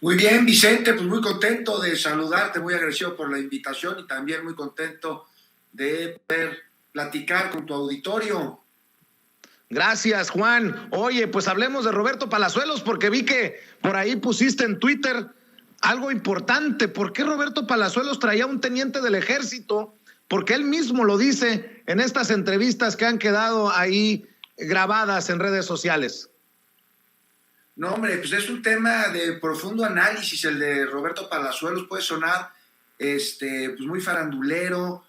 Muy bien, Vicente, pues muy contento de saludarte, muy agradecido por la invitación y también muy contento de poder platicar con tu auditorio. Gracias, Juan. Oye, pues hablemos de Roberto Palazuelos porque vi que por ahí pusiste en Twitter algo importante. ¿Por qué Roberto Palazuelos traía un teniente del ejército? Porque él mismo lo dice en estas entrevistas que han quedado ahí grabadas en redes sociales. No, hombre, pues es un tema de profundo análisis, el de Roberto Palazuelos puede sonar pues muy farandulero,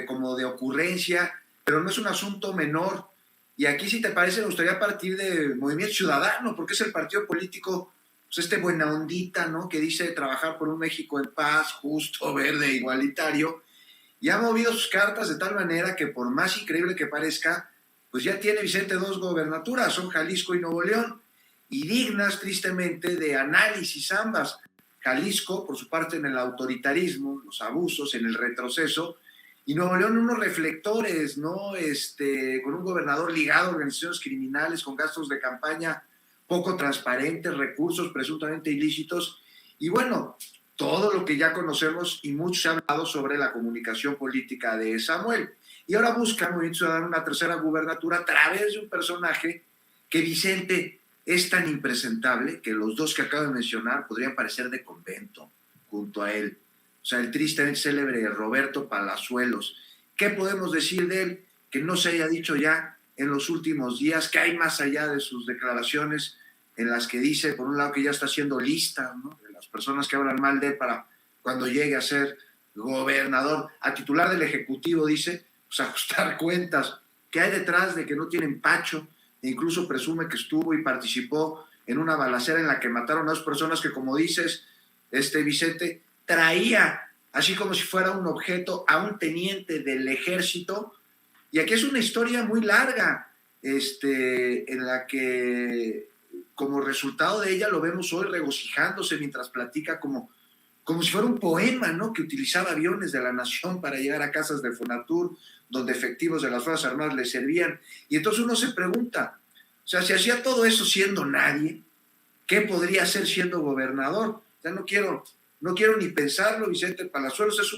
como de ocurrencia, pero no es un asunto menor. Y aquí, si te parece, me gustaría partir de Movimiento Ciudadano, porque es el partido político, pues buena ondita, ¿no? Que dice trabajar por un México en paz, justo, verde, igualitario, y ha movido sus cartas de tal manera que, por más increíble que parezca, pues ya tiene Vicente dos gobernaturas, son Jalisco y Nuevo León, y dignas tristemente de análisis ambas. Jalisco, por su parte, en el autoritarismo, los abusos, en el retroceso, y Nuevo León unos reflectores, ¿no? Con un gobernador ligado a organizaciones criminales, con gastos de campaña poco transparentes, recursos presuntamente ilícitos, y bueno, todo lo que ya conocemos y mucho se ha hablado sobre la comunicación política de Samuel. Y ahora busca Movimiento Ciudadano una tercera gubernatura a través de un personaje que, Vicente, es tan impresentable que los dos que acabo de mencionar podrían parecer de convento junto a él. O sea, el tristemente célebre Roberto Palazuelos. ¿Qué podemos decir de él que no se haya dicho ya en los últimos días? ¿Qué hay más allá de sus declaraciones en las que dice, por un lado, que ya está haciendo lista, ¿no?, de las personas que hablan mal de él para cuando llegue a ser gobernador, a titular del Ejecutivo, dice, pues ajustar cuentas? ¿Qué hay detrás de que no tiene empacho? E incluso presume que estuvo y participó en una balacera en la que mataron a dos personas que, como dices, Vicente, traía, así como si fuera un objeto, a un teniente del ejército. Y aquí es una historia muy larga, en la que, como resultado de ella, lo vemos hoy regocijándose mientras platica como si fuera un poema, ¿no?, que utilizaba aviones de la nación para llegar a casas de Fonatur, donde efectivos de las Fuerzas Armadas le servían. Y entonces uno se pregunta, o sea, si hacía todo eso siendo nadie, ¿qué podría hacer siendo gobernador? O sea, no quiero ni pensarlo. Vicente Palazuelos es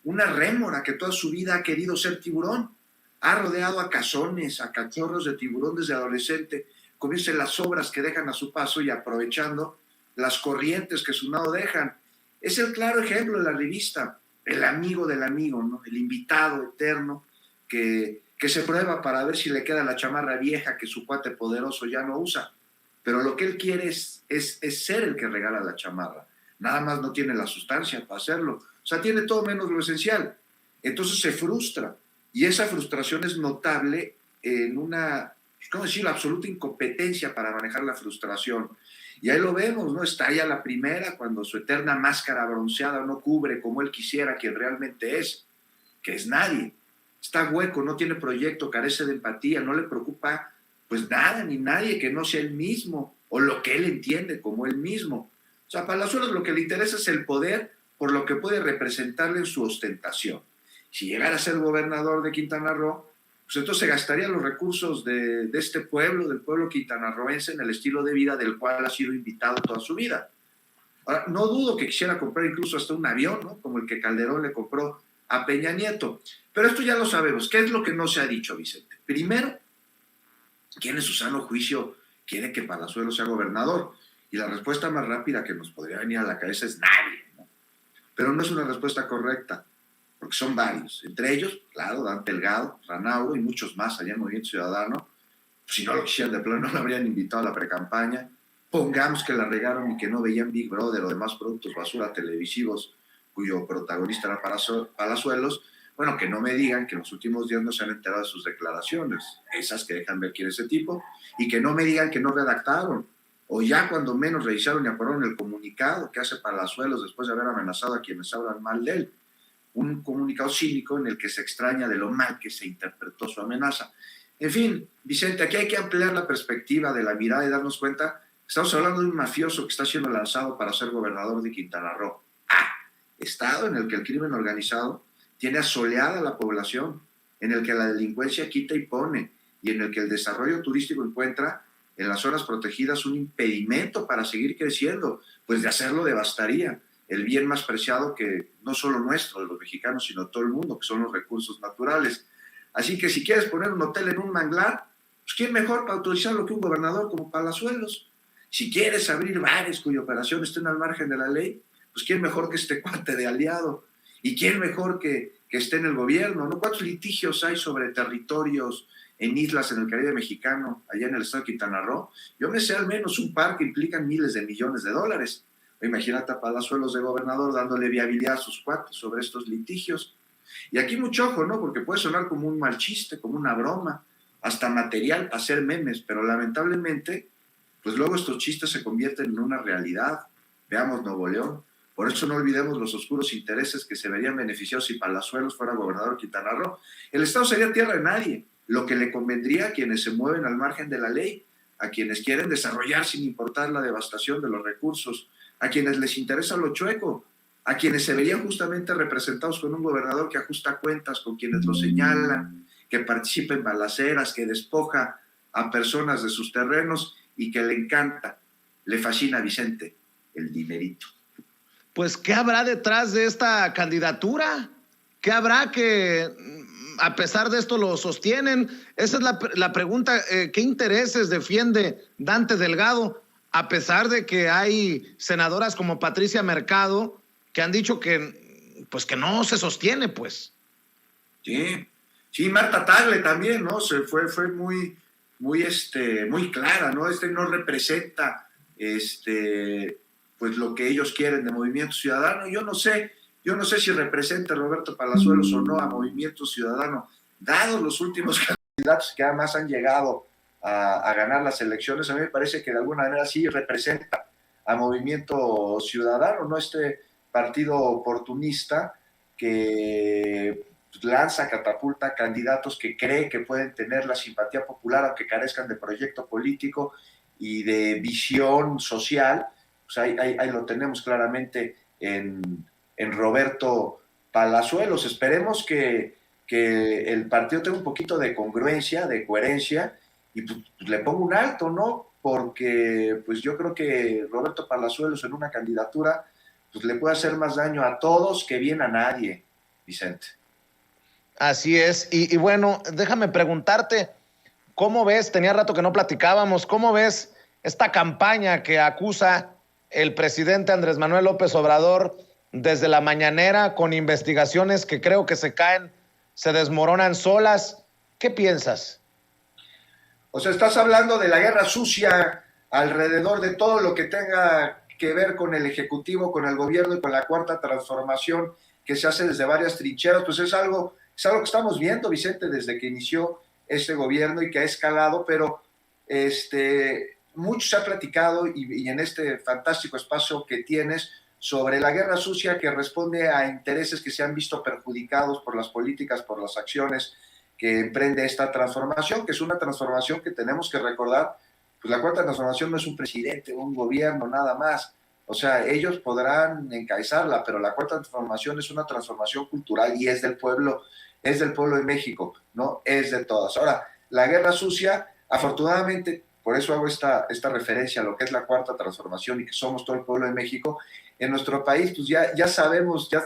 una rémora que toda su vida ha querido ser tiburón. Ha rodeado a cazones, a cachorros de tiburón desde adolescente, comienza las obras que dejan a su paso y aprovechando las corrientes que su nado dejan. Es el claro ejemplo de la revista, el amigo del amigo, ¿no?, el invitado eterno que se prueba para ver si le queda la chamarra vieja que su cuate poderoso ya no usa. Pero lo que él quiere es ser el que regala la chamarra. Nada más no tiene la sustancia para hacerlo. O sea, tiene todo menos lo esencial. Entonces se frustra. Y esa frustración es notable en una, ¿cómo decirlo?, absoluta incompetencia para manejar la frustración. Y ahí lo vemos, ¿no? Estalla la primera cuando su eterna máscara bronceada no cubre como él quisiera quien realmente es, que es nadie. Está hueco, no tiene proyecto, carece de empatía, no le preocupa pues nada ni nadie que no sea él mismo o lo que él entiende como él mismo. O sea, a Palazuelos lo que le interesa es el poder por lo que puede representarle en su ostentación. Si llegara a ser gobernador de Quintana Roo, pues entonces se gastaría los recursos de este pueblo, del pueblo quintanarroense, en el estilo de vida del cual ha sido invitado toda su vida. Ahora, no dudo que quisiera comprar incluso hasta un avión, ¿no?, como el que Calderón le compró a Peña Nieto. Pero esto ya lo sabemos. ¿Qué es lo que no se ha dicho, Vicente? Primero, ¿quién en su sano juicio quiere que Palazuelos sea gobernador? Y la respuesta más rápida que nos podría venir a la cabeza es nadie, ¿no? Pero no es una respuesta correcta, porque son varios. Entre ellos, claro, Dante Delgado, Ranauro y muchos más allá en Movimiento Ciudadano. Si no lo quisieran de plano, no lo habrían invitado a la precampaña. Pongamos que la regaron y que no veían Big Brother o demás productos basura televisivos cuyo protagonista era Palazuelos. Bueno, que no me digan que en los últimos días no se han enterado de sus declaraciones, esas que dejan ver quién es ese tipo, y que no me digan que no redactaron, o ya cuando menos revisaron y aprobaron el comunicado que hace Palazuelos después de haber amenazado a quienes hablan mal de él. Un comunicado cínico en el que se extraña de lo mal que se interpretó su amenaza. En fin, Vicente, aquí hay que ampliar la perspectiva de la mirada y darnos cuenta que estamos hablando de un mafioso que está siendo lanzado para ser gobernador de Quintana Roo. Estado en el que el crimen organizado tiene asoleada la población, en el que la delincuencia quita y pone, y en el que el desarrollo turístico encuentra en las zonas protegidas un impedimento para seguir creciendo, pues de hacerlo devastaría el bien más preciado que no solo nuestro, de los mexicanos, sino todo el mundo, que son los recursos naturales. Así que si quieres poner un hotel en un manglar, pues ¿quién mejor para autorizarlo que un gobernador como Palazuelos? Si quieres abrir bares cuya operación estén al margen de la ley, pues ¿quién mejor que este cuate de aliado? ¿Y quién mejor que esté en el gobierno? ¿No? ¿Cuántos litigios hay sobre territorios en islas en el Caribe mexicano, allá en el estado de Quintana Roo? Yo me sé al menos un par que implican miles de millones de dólares. Imagínate a Palazuelos de gobernador dándole viabilidad a sus cuates sobre estos litigios. Y aquí mucho ojo, ¿no? Porque puede sonar como un mal chiste, como una broma, hasta material para hacer memes, pero lamentablemente, pues luego estos chistes se convierten en una realidad. Veamos Nuevo León. Por eso no olvidemos los oscuros intereses que se verían beneficiados si Palazuelos fuera gobernador de Quintana Roo. El Estado sería tierra de nadie, lo que le convendría a quienes se mueven al margen de la ley, a quienes quieren desarrollar sin importar la devastación de los recursos, a quienes les interesa lo chueco, a quienes se verían justamente representados con un gobernador que ajusta cuentas con quienes lo señalan, que participa en balaceras, que despoja a personas de sus terrenos y que le encanta, le fascina a Vicente, el dinerito. Pues, ¿qué habrá detrás de esta candidatura? ¿Qué habrá que, a pesar de esto, lo sostienen? Esa es la pregunta. ¿Qué intereses defiende Dante Delgado? A pesar de que hay senadoras como Patricia Mercado que han dicho que, pues, que no se sostiene, pues. Sí, Marta Tagle también, ¿no? Fue muy clara, ¿no? No representa, pues lo que ellos quieren de Movimiento Ciudadano. Yo no sé si representa a Roberto Palazuelos o no a Movimiento Ciudadano, dados los últimos candidatos que además han llegado a ganar las elecciones. A mí me parece que de alguna manera sí representa a Movimiento Ciudadano, ¿no? Este partido oportunista que lanza, catapulta candidatos que cree que pueden tener la simpatía popular, aunque carezcan de proyecto político y de visión social. Pues ahí lo tenemos claramente en Roberto Palazuelos. Esperemos que el partido tenga un poquito de congruencia, de coherencia, y pues le ponga un alto, ¿no? Porque pues yo creo que Roberto Palazuelos en una candidatura pues le puede hacer más daño a todos que bien a nadie, Vicente. Así es. Y bueno, déjame preguntarte, ¿cómo ves? Tenía rato que no platicábamos. ¿Cómo ves esta campaña que acusa el presidente Andrés Manuel López Obrador desde la mañanera, con investigaciones que creo que se caen, se desmoronan solas? ¿Qué piensas? O sea, estás hablando de la guerra sucia alrededor de todo lo que tenga que ver con el Ejecutivo, con el gobierno y con la Cuarta Transformación que se hace desde varias trincheras. Pues es algo que estamos viendo, Vicente, desde que inició este gobierno y que ha escalado, pero mucho se ha platicado y en este fantástico espacio que tienes sobre la guerra sucia que responde a intereses que se han visto perjudicados por las políticas, por las acciones que emprende esta transformación, que es una transformación que tenemos que recordar. Pues la Cuarta Transformación no es un presidente, un gobierno, nada más. O sea, ellos podrán encabezarla, pero la Cuarta Transformación es una transformación cultural y es del pueblo de México, ¿no? Es de todas. Ahora, la guerra sucia, afortunadamente, por eso hago esta referencia a lo que es la Cuarta Transformación y que somos todo el pueblo de México, en nuestro país, pues ya sabemos, ya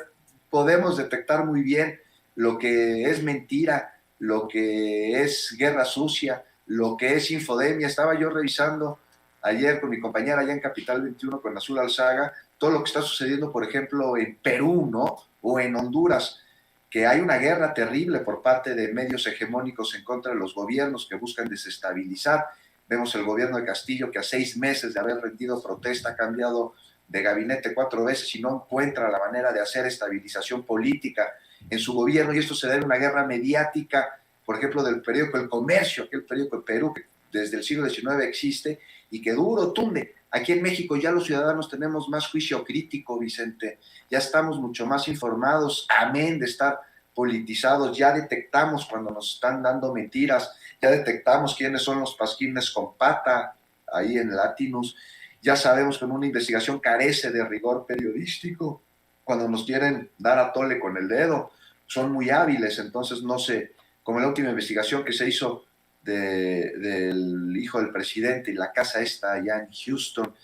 podemos detectar muy bien lo que es mentira, lo que es guerra sucia, lo que es infodemia. Estaba yo revisando ayer con mi compañera allá en Capital 21 con Azul Alzaga, todo lo que está sucediendo, por ejemplo, en Perú, ¿no? O en Honduras, que hay una guerra terrible por parte de medios hegemónicos en contra de los gobiernos que buscan desestabilizar. Vemos el gobierno de Castillo que a 6 meses de haber rendido protesta ha cambiado de gabinete 4 veces y no encuentra la manera de hacer estabilización política en su gobierno, y esto se debe a una guerra mediática, por ejemplo, del periódico El Comercio, aquel periódico de Perú que desde el siglo XIX existe y que duro tunde. Aquí en México ya los ciudadanos tenemos más juicio crítico, Vicente, ya estamos mucho más informados, amén de estar politizados, ya detectamos cuando nos están dando mentiras, ya detectamos quiénes son los pasquines con pata ahí en Latinus, ya sabemos que una investigación carece de rigor periodístico, cuando nos quieren dar a tole con el dedo, son muy hábiles. Entonces no sé, como la última investigación que se hizo del hijo del presidente y la casa esta allá en Houston,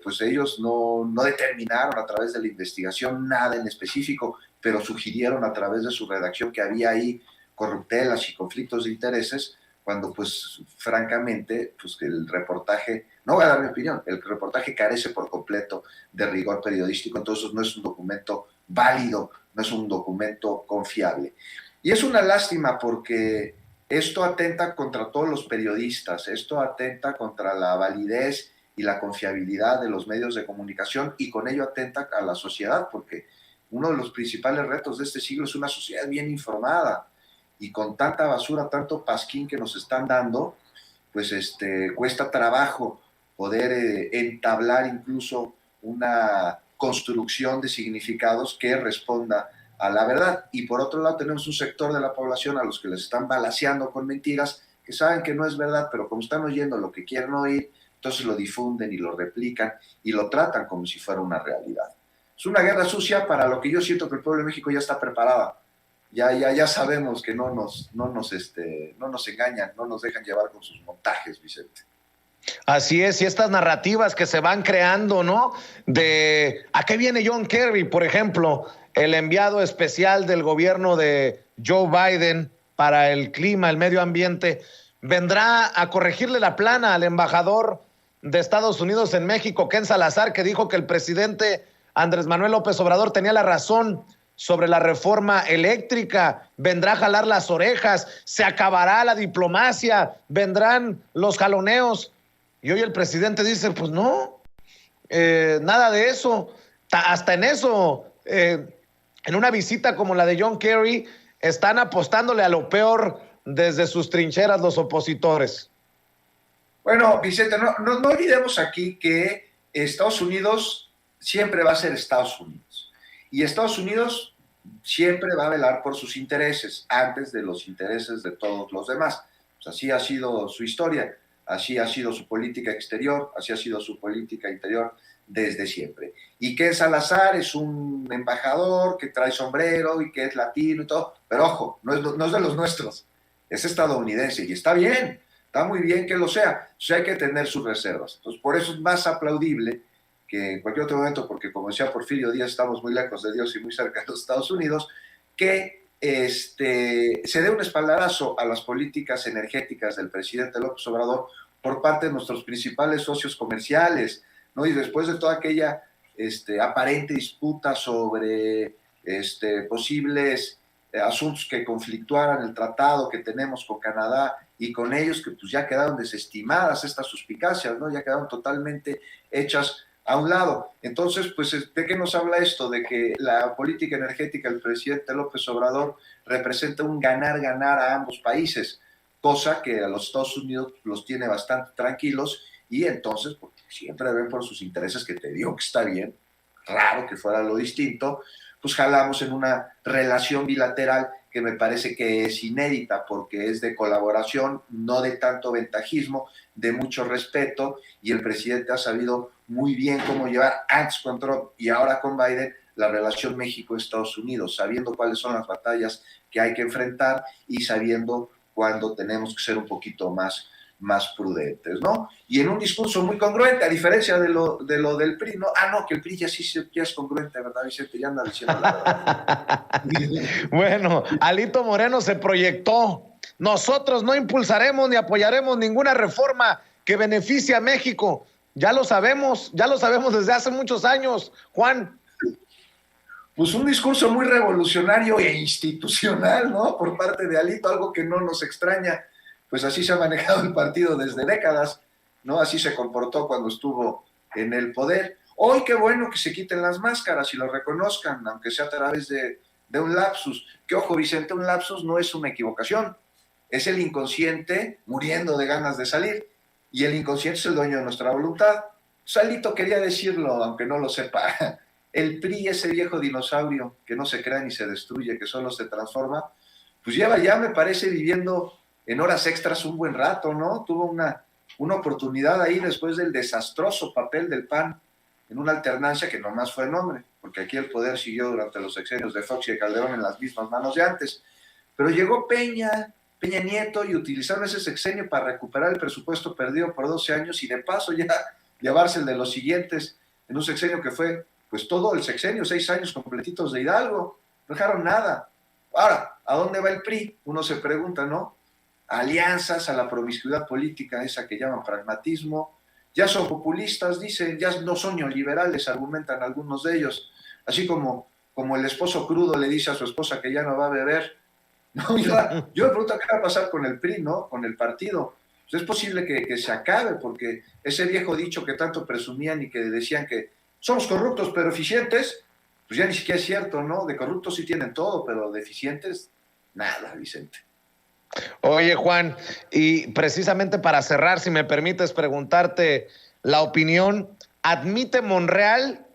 pues ellos no determinaron a través de la investigación nada en específico, pero sugirieron a través de su redacción que había ahí corruptelas y conflictos de intereses, cuando pues francamente pues el reportaje, no voy a dar mi opinión, el reportaje carece por completo de rigor periodístico, entonces no es un documento válido, no es un documento confiable. Y es una lástima porque esto atenta contra todos los periodistas, esto atenta contra la validez y la confiabilidad de los medios de comunicación y con ello atenta a la sociedad, porque uno de los principales retos de este siglo es una sociedad bien informada, y con tanta basura, tanto pasquín que nos están dando, pues cuesta trabajo poder entablar incluso una construcción de significados que responda a la verdad. Y por otro lado tenemos un sector de la población a los que les están balaceando con mentiras, que saben que no es verdad, pero como están oyendo lo que quieren oír, entonces lo difunden y lo replican y lo tratan como si fuera una realidad. Es una guerra sucia para lo que yo siento que el pueblo de México ya está preparada. Ya sabemos que no nos engañan, no nos dejan llevar con sus montajes, Vicente. Así es, y estas narrativas que se van creando, ¿no? De ¿a qué viene John Kerry, por ejemplo, el enviado especial del gobierno de Joe Biden para el clima, el medio ambiente? Vendrá a corregirle la plana al embajador de Estados Unidos en México, Ken Salazar, que dijo que el presidente Andrés Manuel López Obrador tenía la razón sobre la reforma eléctrica. Vendrá a jalar las orejas, se acabará la diplomacia, vendrán los jaloneos. Y hoy el presidente dice, pues no, nada de eso. Hasta en eso, en una visita como la de John Kerry, están apostándole a lo peor desde sus trincheras los opositores. Bueno, Vicente, no olvidemos aquí que Estados Unidos siempre va a ser Estados Unidos. Y Estados Unidos siempre va a velar por sus intereses antes de los intereses de todos los demás. Pues así ha sido su historia, así ha sido su política exterior, así ha sido su política interior desde siempre. Y que Salazar es un embajador que trae sombrero y que es latino y todo, pero ojo, no es de los nuestros, es estadounidense y está bien, está muy bien que lo sea, o sea, hay que tener sus reservas. Entonces, por eso es más aplaudible que en cualquier otro momento, porque como decía Porfirio Díaz, estamos muy lejos de Dios y muy cerca de los Estados Unidos, que se dé un espaldarazo a las políticas energéticas del presidente López Obrador por parte de nuestros principales socios comerciales, ¿no? Y después de toda aquella aparente disputa sobre posibles asuntos que conflictuaran el tratado que tenemos con Canadá y con ellos, que pues ya quedaron desestimadas estas suspicacias, ¿no? Ya quedaron totalmente hechas a un lado. Entonces, pues, ¿de qué nos habla esto? De que la política energética del presidente López Obrador representa un ganar-ganar a ambos países, cosa que a los Estados Unidos los tiene bastante tranquilos, y entonces, porque siempre ven por sus intereses, que te digo que está bien, raro que fuera lo distinto, pues jalamos en una relación bilateral que me parece que es inédita, porque es de colaboración, no de tanto ventajismo, de mucho respeto, y el presidente ha sabido muy bien cómo llevar antes con Trump y ahora con Biden la relación México-Estados Unidos, sabiendo cuáles son las batallas que hay que enfrentar y sabiendo cuándo tenemos que ser un poquito más prudentes, ¿no? Y en un discurso muy congruente, a diferencia de lo del PRI, ¿no? No, que el PRI ya es congruente, ¿verdad, Vicente? Ya anda diciendo la verdad. Bueno, Alito Moreno se proyectó. Nosotros no impulsaremos ni apoyaremos ninguna reforma que beneficie a México. Ya lo sabemos desde hace muchos años, Juan. Pues un discurso muy revolucionario e institucional, ¿no? Por parte de Alito, algo que no nos extraña. Pues así se ha manejado el partido desde décadas, ¿no? Así se comportó cuando estuvo en el poder. Hoy qué bueno que se quiten las máscaras y lo reconozcan, aunque sea a través de un lapsus. Que ojo, Vicente, un lapsus no es una equivocación, es el inconsciente muriendo de ganas de salir, y el inconsciente es el dueño de nuestra voluntad. Alito quería decirlo, aunque no lo sepa. El PRI, ese viejo dinosaurio que no se crea ni se destruye, que solo se transforma, pues lleva ya, me parece, viviendo en horas extras un buen rato, ¿no? Tuvo una oportunidad ahí después del desastroso papel del PAN en una alternancia que nomás fue nombre, porque aquí el poder siguió durante los sexenios de Fox y de Calderón en las mismas manos de antes. Pero llegó Peña Peña Nieto y utilizaron ese sexenio para recuperar el presupuesto perdido por 12 años y de paso ya llevarse el de los siguientes en un sexenio que fue pues todo el sexenio, 6 años completitos de Hidalgo, no dejaron nada. Ahora, ¿a dónde va el PRI? Uno se pregunta, ¿no? Alianzas, a la promiscuidad política, esa que llaman pragmatismo, ya son populistas, dicen, ya no son neoliberales, argumentan algunos de ellos, así como el esposo crudo le dice a su esposa que ya no va a beber. No, yo me pregunto qué va a pasar con el PRI, ¿no? Con el partido. Pues es posible que se acabe, porque ese viejo dicho que tanto presumían y que decían que somos corruptos pero eficientes, pues ya ni siquiera es cierto, ¿no? De corruptos sí tienen todo, pero de eficientes, nada, Vicente. Oye, Juan, y precisamente para cerrar, si me permites preguntarte la opinión, ¿admite Monreal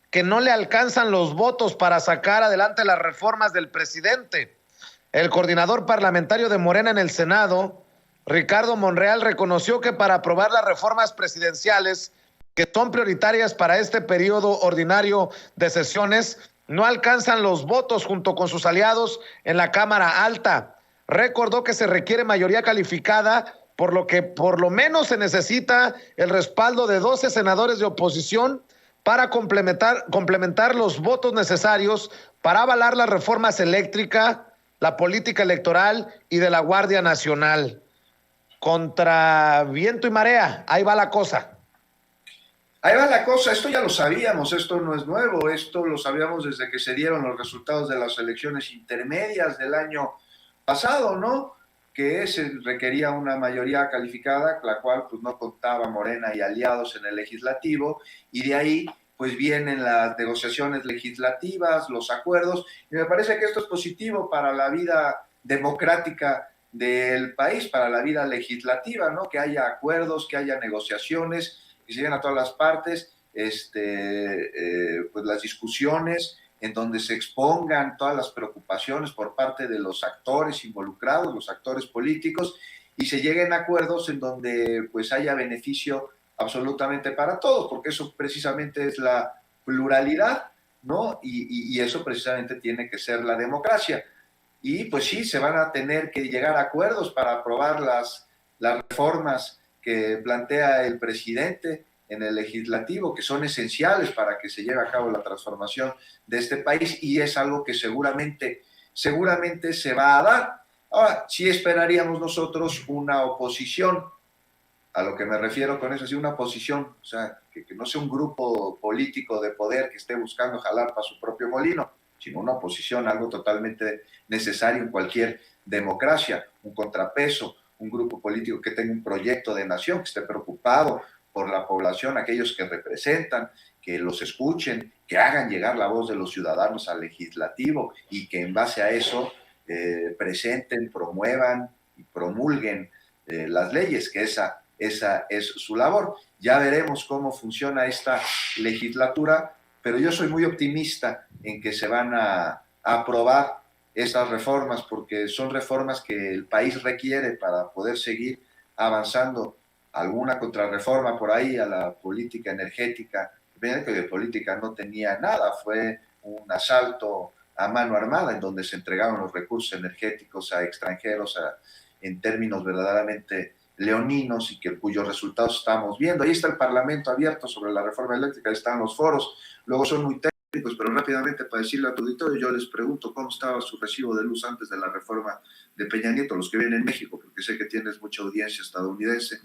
que no le alcanzan los votos para sacar adelante las reformas del presidente? El coordinador parlamentario de Morena en el Senado, Ricardo Monreal, reconoció que para aprobar las reformas presidenciales que son prioritarias para este periodo ordinario de sesiones, no alcanzan los votos junto con sus aliados en la Cámara Alta. Recordó que se requiere mayoría calificada, por lo que por lo menos se necesita el respaldo de 12 senadores de oposición para complementar los votos necesarios para avalar las reformas eléctricas, la política electoral y de la Guardia Nacional. Contra viento y marea, ahí va la cosa. Ahí va la cosa, esto ya lo sabíamos, esto no es nuevo, esto lo sabíamos desde que se dieron los resultados de las elecciones intermedias del año pasado, ¿no? Que se requería una mayoría calificada, la cual pues no contaba Morena y aliados en el legislativo, y de ahí pues vienen las negociaciones legislativas, los acuerdos, y me parece que esto es positivo para la vida democrática del país, para la vida legislativa, ¿no? Que haya acuerdos, que haya negociaciones, que se lleguen a todas las partes, pues las discusiones en donde se expongan todas las preocupaciones por parte de los actores involucrados, los actores políticos, y se lleguen a acuerdos en donde pues haya beneficio absolutamente para todos, porque eso precisamente es la pluralidad, ¿no? Y eso precisamente tiene que ser la democracia. Y pues sí, se van a tener que llegar a acuerdos para aprobar las reformas que plantea el presidente en el legislativo, que son esenciales para que se lleve a cabo la transformación de este país, y es algo que seguramente se va a dar. Ahora, sí esperaríamos nosotros una oposición, a lo que me refiero con eso, sí, una oposición, o sea, que no sea un grupo político de poder que esté buscando jalar para su propio molino, sino una oposición, algo totalmente necesario en cualquier democracia, un contrapeso, un grupo político que tenga un proyecto de nación, que esté preocupado por la población, aquellos que representan, que los escuchen, que hagan llegar la voz de los ciudadanos al legislativo y que en base a eso presenten, promuevan y promulguen las leyes, que esa es su labor. Ya veremos cómo funciona esta legislatura, pero yo soy muy optimista en que se van a aprobar esas reformas, porque son reformas que el país requiere para poder seguir avanzando. Alguna contrarreforma por ahí a la política energética, que de política no tenía nada, fue un asalto a mano armada en donde se entregaron los recursos energéticos a extranjeros en términos verdaderamente leoninos y cuyos resultados estamos viendo. Ahí está el Parlamento abierto sobre la reforma eléctrica, ahí están los foros, luego son muy técnicos, pero rápidamente para decirle a tu auditorio, yo les pregunto cómo estaba su recibo de luz antes de la reforma de Peña Nieto, los que viven en México, porque sé que tienes mucha audiencia estadounidense,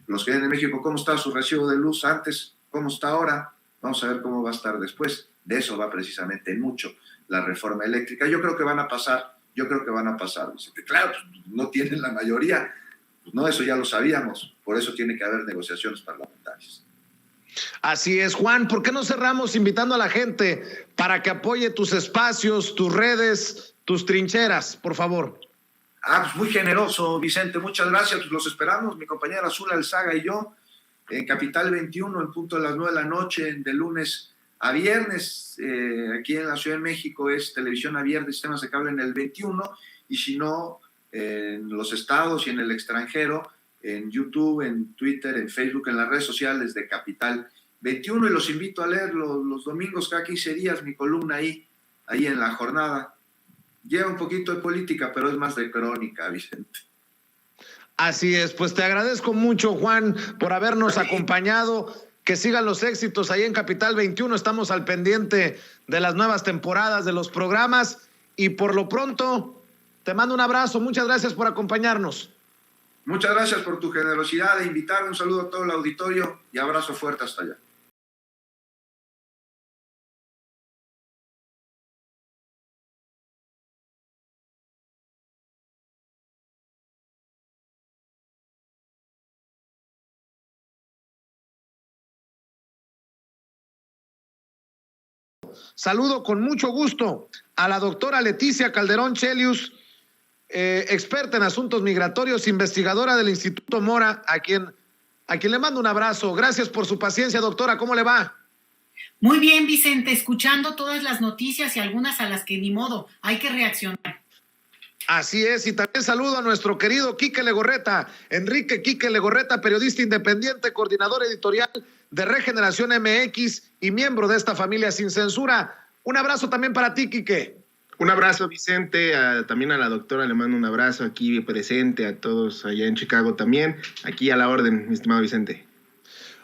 los que viven en México, ¿cómo está su recibo de luz antes? ¿Cómo está ahora? Vamos a ver cómo va a estar después. De eso va precisamente mucho la reforma eléctrica. Yo creo que van a pasar. Claro, pues, no tienen la mayoría. Pues no, eso ya lo sabíamos. Por eso tiene que haber negociaciones parlamentarias. Así es, Juan. ¿Por qué no cerramos invitando a la gente para que apoye tus espacios, tus redes, tus trincheras, por favor? Pues muy generoso, Vicente. Muchas gracias. Pues los esperamos, mi compañera Azul Alzaga y yo, en Capital 21, en punto de las 9 de la noche, de lunes a viernes. Aquí en la Ciudad de México es televisión abierta, sistemas de cable en el 21, y si no, en los estados y en el extranjero, en YouTube, en Twitter, en Facebook, en las redes sociales de Capital 21, y los invito a leer los domingos, cada 15 días, mi columna ahí en La Jornada. Lleva un poquito de política, pero es más de crónica, Vicente. Así es, pues te agradezco mucho, Juan, por habernos acompañado. Que sigan los éxitos ahí en Capital 21. Estamos al pendiente de las nuevas temporadas de los programas y por lo pronto te mando un abrazo. Muchas gracias por acompañarnos. Muchas gracias por tu generosidad de invitarme. Un saludo a todo el auditorio y abrazo fuerte hasta allá. Saludo con mucho gusto a la doctora Leticia Calderón Chelius, experta en asuntos migratorios, investigadora del Instituto Mora, a quien le mando un abrazo. Gracias por su paciencia, doctora. ¿Cómo le va? Muy bien, Vicente, escuchando todas las noticias y algunas a las que ni modo, hay que reaccionar. Así es, y también saludo a nuestro querido Quique Legorreta, Enrique Quique Legorreta, periodista independiente, coordinador editorial de Regeneración MX y miembro de esta familia sin censura. Un abrazo también para ti, Quique. Un abrazo, Vicente, también a la doctora le mando un abrazo aquí presente, a todos allá en Chicago también, aquí a la orden, mi estimado Vicente.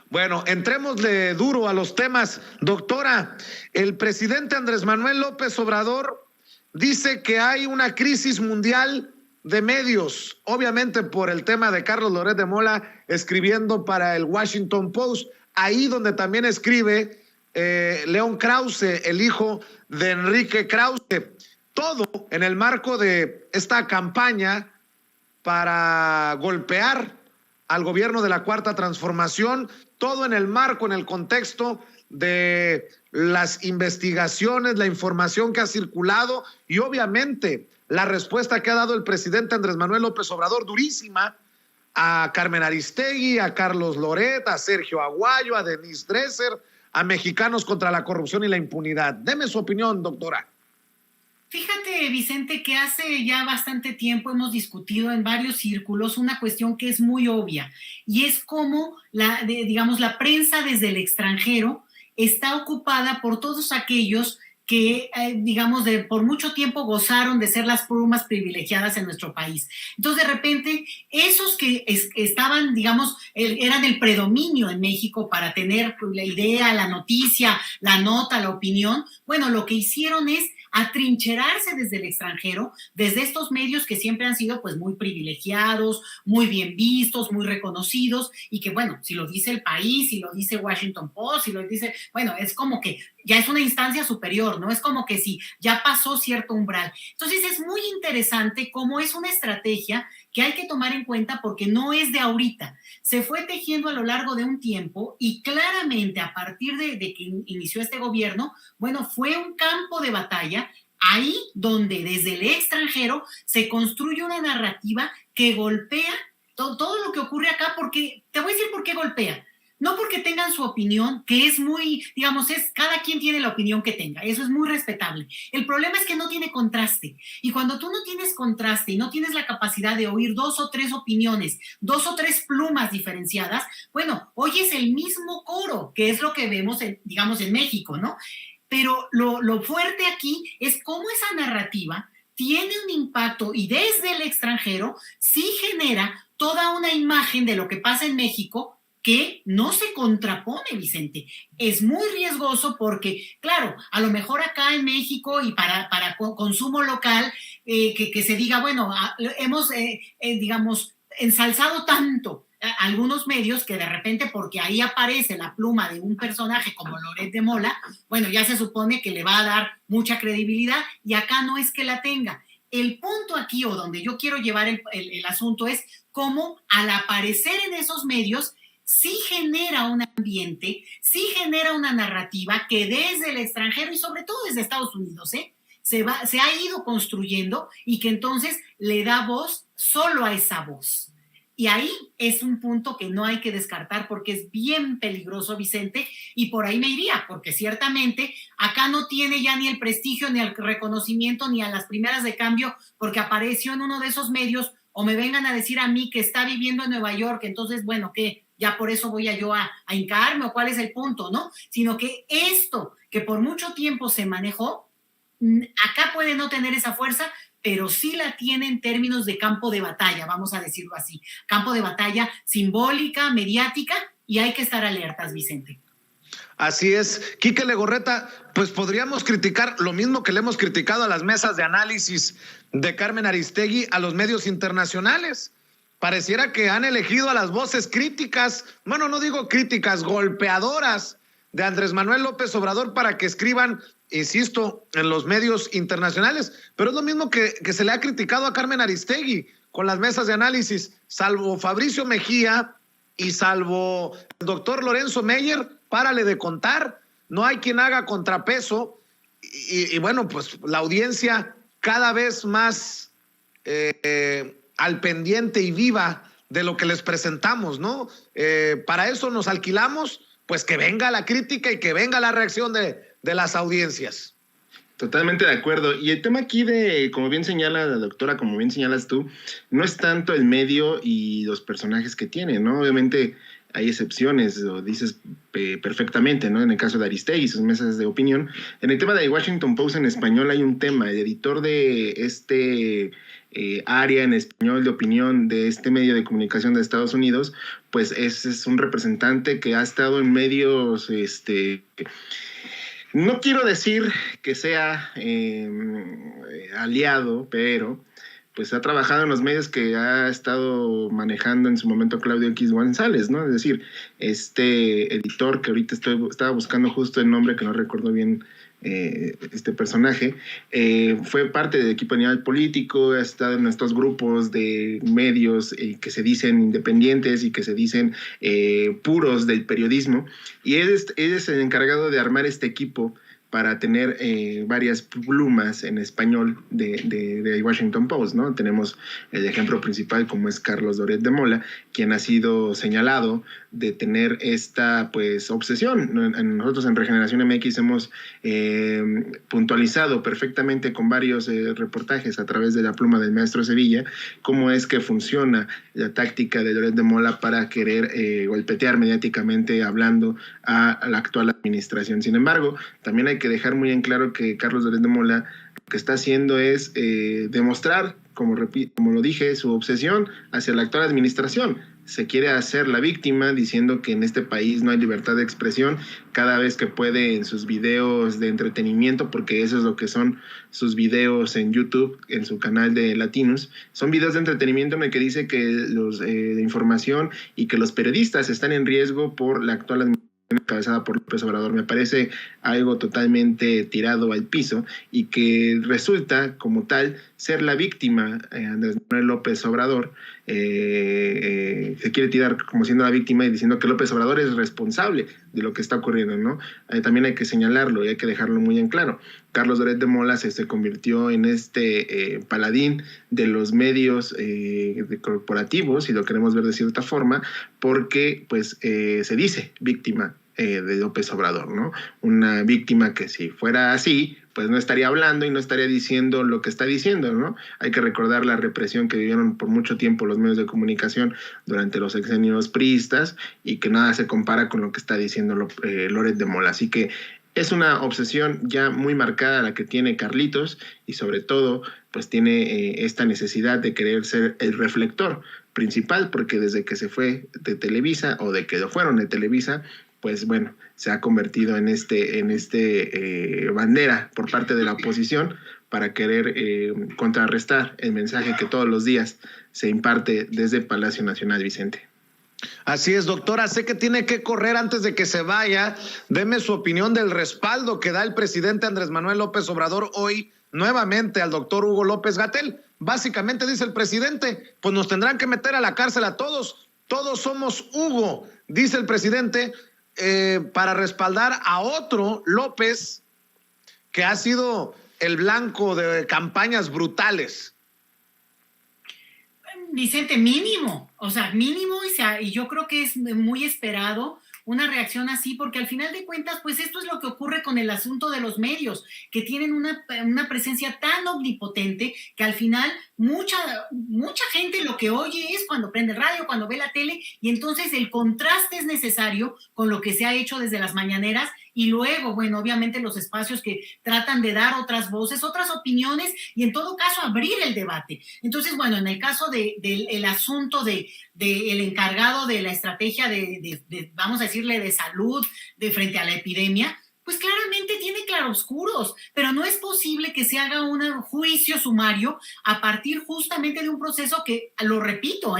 Bueno, entrémosle duro a los temas. Doctora, el presidente Andrés Manuel López Obrador dice que hay una crisis mundial de medios, obviamente por el tema de Carlos Loret de Mola escribiendo para el Washington Post, ahí donde también escribe León Krause, el hijo de Enrique Krause. Todo en el marco de esta campaña para golpear al gobierno de la Cuarta Transformación, todo en el marco, en el contexto de las investigaciones, la información que ha circulado y obviamente la respuesta que ha dado el presidente Andrés Manuel López Obrador, durísima, a Carmen Aristegui, a Carlos Loret, a Sergio Aguayo, a Denise Dresser, a Mexicanos contra la Corrupción y la Impunidad. Deme su opinión, doctora. Fíjate, Vicente, que hace ya bastante tiempo hemos discutido en varios círculos una cuestión que es muy obvia y es cómo la prensa desde el extranjero está ocupada por todos aquellos que, por mucho tiempo gozaron de ser las plumas privilegiadas en nuestro país. Entonces, de repente, esos que estaban, eran el predominio en México para tener la idea, la noticia, la nota, la opinión, bueno, lo que hicieron es atrincherarse desde el extranjero, desde estos medios que siempre han sido pues muy privilegiados, muy bien vistos, muy reconocidos y que bueno, si lo dice El País, si lo dice Washington Post, si lo dice, bueno, es como que ya es una instancia superior, ¿no? Es como que si ya pasó cierto umbral. Entonces es muy interesante cómo es una estrategia que hay que tomar en cuenta porque no es de ahorita. Se fue tejiendo a lo largo de un tiempo y claramente a partir de que inició este gobierno, bueno, fue un campo de batalla ahí donde desde el extranjero se construye una narrativa que golpea todo lo que ocurre acá, porque te voy a decir por qué golpea. No porque tengan su opinión, que es muy, cada quien tiene la opinión que tenga, eso es muy respetable. El problema es que no tiene contraste. Y cuando tú no tienes contraste y no tienes la capacidad de oír dos o tres opiniones, dos o tres plumas diferenciadas, bueno, oyes el mismo coro, que es lo que vemos, en México, ¿no? Pero lo fuerte aquí es cómo esa narrativa tiene un impacto y desde el extranjero sí genera toda una imagen de lo que pasa en México que no se contrapone, Vicente. Es muy riesgoso porque, claro, a lo mejor acá en México y para consumo local, que se diga, bueno, hemos, ensalzado tanto algunos medios que de repente, porque ahí aparece la pluma de un personaje como Loret de Mola, bueno, ya se supone que le va a dar mucha credibilidad y acá no es que la tenga. El punto aquí, o donde yo quiero llevar el asunto, es cómo al aparecer en esos medios sí genera un ambiente, sí genera una narrativa que desde el extranjero y sobre todo desde Estados Unidos, se ha ido construyendo y que entonces le da voz solo a esa voz. Y ahí es un punto que no hay que descartar porque es bien peligroso, Vicente, y por ahí me iría, porque ciertamente acá no tiene ya ni el prestigio, ni el reconocimiento, ni a las primeras de cambio, porque apareció en uno de esos medios, o me vengan a decir a mí que está viviendo en Nueva York, entonces, bueno, ¿qué? Ya por eso voy yo a hincarme, o cuál es el punto, ¿no? Sino que esto que por mucho tiempo se manejó, acá puede no tener esa fuerza, pero sí la tiene en términos de campo de batalla, vamos a decirlo así, campo de batalla simbólica, mediática, y hay que estar alertas, Vicente. Así es. Quique Legorreta, pues podríamos criticar lo mismo que le hemos criticado a las mesas de análisis de Carmen Aristegui a los medios internacionales. Pareciera que han elegido a las voces críticas, bueno, no digo críticas, golpeadoras de Andrés Manuel López Obrador para que escriban, insisto, en los medios internacionales. Pero es lo mismo que se le ha criticado a Carmen Aristegui con las mesas de análisis, salvo Fabricio Mejía y salvo el doctor Lorenzo Meyer, párale de contar, no hay quien haga contrapeso y bueno, pues la audiencia cada vez más al pendiente y viva de lo que les presentamos, ¿no? Para eso nos alquilamos, pues que venga la crítica y que venga la reacción de las audiencias. Totalmente de acuerdo. Y el tema aquí como bien señala la doctora, como bien señalas tú, no es tanto el medio y los personajes que tiene, ¿no? Obviamente hay excepciones, lo dices perfectamente, ¿no? En el caso de Aristegui y sus mesas de opinión. En el tema de Washington Post en español hay un tema. El editor de este área en español de opinión de este medio de comunicación de Estados Unidos, pues es un representante que ha estado en medios, no quiero decir que sea aliado, pero pues ha trabajado en los medios que ha estado manejando en su momento Claudio X González, ¿no? Es decir, este editor que ahorita estaba buscando justo el nombre, que no recuerdo bien este personaje, fue parte del equipo de nivel político, ha estado en estos grupos de medios que se dicen independientes y que se dicen puros del periodismo, y él es el encargado de armar este equipo para tener varias plumas en español de Washington Post, ¿no? Tenemos el ejemplo principal como es Carlos Loret de Mola, quien ha sido señalado de tener esta pues obsesión. Nosotros en Regeneración MX hemos puntualizado perfectamente con varios reportajes a través de la pluma del maestro Sevilla cómo es que funciona la táctica de Loret de Mola para querer golpetear mediáticamente hablando a la actual administración. Sin embargo, también hay que dejar muy en claro que Carlos Loret de Mola lo que está haciendo es demostrar, como lo dije, su obsesión hacia la actual administración. Se quiere hacer la víctima diciendo que en este país no hay libertad de expresión cada vez que puede en sus videos de entretenimiento, porque eso es lo que son sus videos en YouTube, en su canal de Latinos. Son videos de entretenimiento en el que dice que de información y que los periodistas están en riesgo por la actual administración encabezada por López Obrador. Me parece algo totalmente tirado al piso y que resulta como tal ser la víctima. Andrés Manuel López Obrador se quiere tirar como siendo la víctima y diciendo que López Obrador es responsable de lo que está ocurriendo, ¿no? También hay que señalarlo y hay que dejarlo muy en claro. Carlos Loret de Mola se convirtió en este paladín de los medios corporativos, si lo queremos ver de cierta forma, porque pues se dice víctima de López Obrador, ¿no? Una víctima que si fuera así, pues no estaría hablando y no estaría diciendo lo que está diciendo, ¿no? Hay que recordar la represión que vivieron por mucho tiempo los medios de comunicación durante los sexenios priistas y que nada se compara con lo que está diciendo Loret de Mola. Así que es una obsesión ya muy marcada la que tiene Carlitos y sobre todo pues tiene esta necesidad de querer ser el reflector principal, porque desde que se fue de Televisa o de que lo fueron de Televisa, pues bueno, se ha convertido en bandera por parte de la oposición para querer contrarrestar el mensaje que todos los días se imparte desde Palacio Nacional, Vicente. Así es, doctora, sé que tiene que correr antes de que se vaya. Deme su opinión del respaldo que da el presidente Andrés Manuel López Obrador hoy nuevamente al doctor Hugo López-Gatell. Básicamente dice el presidente, pues nos tendrán que meter a la cárcel a todos somos Hugo, dice el presidente, para respaldar a otro López que ha sido el blanco de campañas brutales. Vicente, mínimo, y yo creo que es muy esperado una reacción así, porque al final de cuentas, pues esto es lo que ocurre con el asunto de los medios, que tienen una presencia tan omnipotente que al final mucha gente lo que oye es cuando prende el radio, cuando ve la tele, y entonces el contraste es necesario con lo que se ha hecho desde las mañaneras y luego, bueno, obviamente los espacios que tratan de dar otras voces, otras opiniones y en todo caso abrir el debate. Entonces, bueno, en el caso del asunto del encargado de la estrategia vamos a decirle, de salud frente a la epidemia, pues claramente tiene claroscuros, pero no es posible que se haga un juicio sumario a partir justamente de un proceso que, lo repito,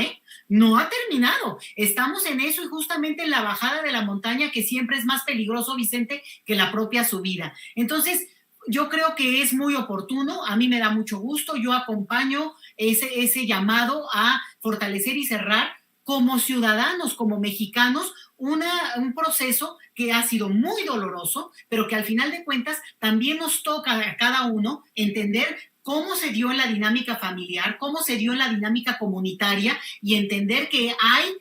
no ha terminado. Estamos en eso y justamente en la bajada de la montaña, que siempre es más peligroso, Vicente, que la propia subida. Entonces, yo creo que es muy oportuno, a mí me da mucho gusto, yo acompaño ese llamado a fortalecer y cerrar como ciudadanos, como mexicanos, un proceso que ha sido muy doloroso, pero que al final de cuentas también nos toca a cada uno entender cómo se dio en la dinámica familiar, cómo se dio en la dinámica comunitaria y entender que hay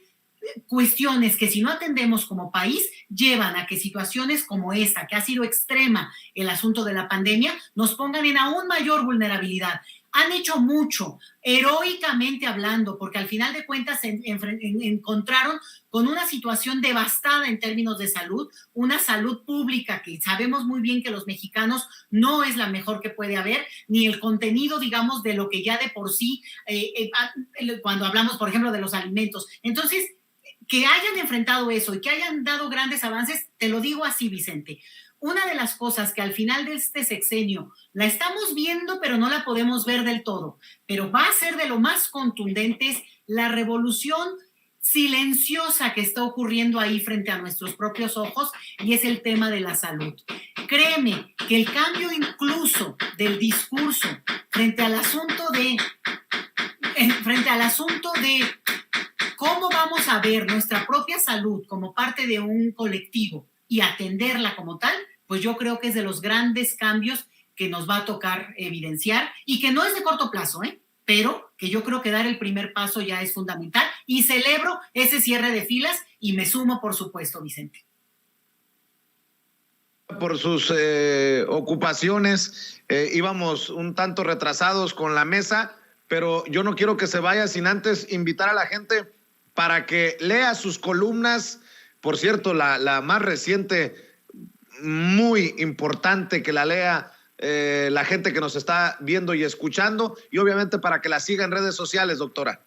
cuestiones que si no atendemos como país llevan a que situaciones como esta, que ha sido extrema el asunto de la pandemia, nos pongan en aún mayor vulnerabilidad. Han hecho mucho, heroicamente hablando, porque al final de cuentas se encontraron con una situación devastada en términos de salud, una salud pública que sabemos muy bien que los mexicanos no es la mejor que puede haber, ni el contenido, digamos, de lo que ya de por sí, cuando hablamos, por ejemplo, de los alimentos. Entonces, que hayan enfrentado eso y que hayan dado grandes avances, te lo digo así, Vicente. Una de las cosas que al final de este sexenio la estamos viendo, pero no la podemos ver del todo, pero va a ser de lo más contundentes, la revolución silenciosa que está ocurriendo ahí frente a nuestros propios ojos, y es el tema de la salud. Créeme que el cambio incluso del discurso frente al asunto de cómo vamos a ver nuestra propia salud como parte de un colectivo y atenderla como tal, pues yo creo que es de los grandes cambios que nos va a tocar evidenciar y que no es de corto plazo, pero que yo creo que dar el primer paso ya es fundamental y celebro ese cierre de filas y me sumo, por supuesto, Vicente. Por sus ocupaciones, íbamos un tanto retrasados con la mesa, pero yo no quiero que se vaya sin antes invitar a la gente para que lea sus columnas. Por cierto, la más reciente, muy importante que la lea la gente que nos está viendo y escuchando, y obviamente para que la siga en redes sociales, doctora.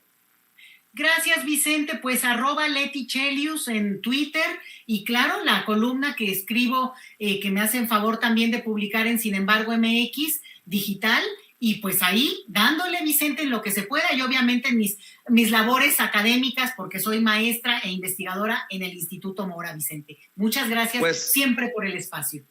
Gracias, Vicente. Pues @LetiChelius en Twitter, y claro, la columna que escribo, que me hacen favor también de publicar en Sin Embargo MX digital, y pues ahí dándole, Vicente, en lo que se pueda, y obviamente en mis labores académicas, porque soy maestra e investigadora en el Instituto Mora, Vicente. Muchas gracias siempre por el espacio.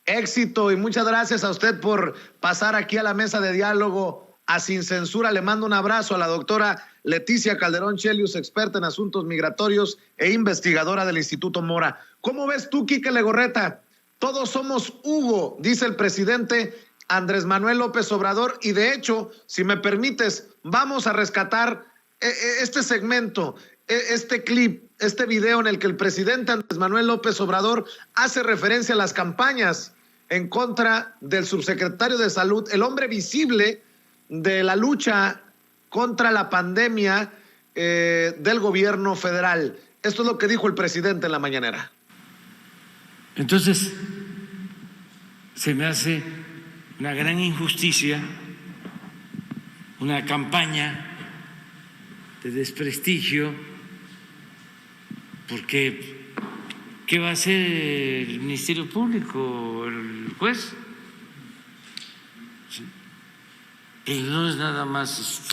Éxito, y muchas gracias a usted por pasar aquí a la mesa de diálogo a Sin Censura. Le mando un abrazo a la doctora Leticia Calderón Chelius, experta en asuntos migratorios e investigadora del Instituto Mora. ¿Cómo ves tú, Quique Legorreta? Todos somos Hugo, dice el presidente Andrés Manuel López Obrador, y de hecho, si me permites, vamos a rescatar este segmento, este clip, este video en el que el presidente Andrés Manuel López Obrador hace referencia a las campañas en contra del subsecretario de Salud, el hombre visible de la lucha contra la pandemia del gobierno federal. Esto es lo que dijo el presidente en la mañanera. Entonces, se me hace una gran injusticia, una campaña de desprestigio, porque ¿qué va a hacer el Ministerio Público, el juez? ¿Sí? Y no es nada más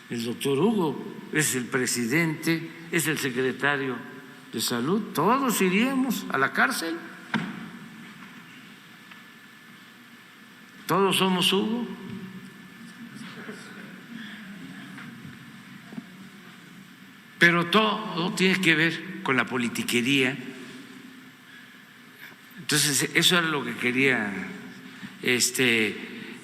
el doctor Hugo, es el presidente, es el secretario de Salud, todos iríamos a la cárcel. Todos somos Hugo. Pero todo tiene que ver con la politiquería. Entonces, eso es lo que quería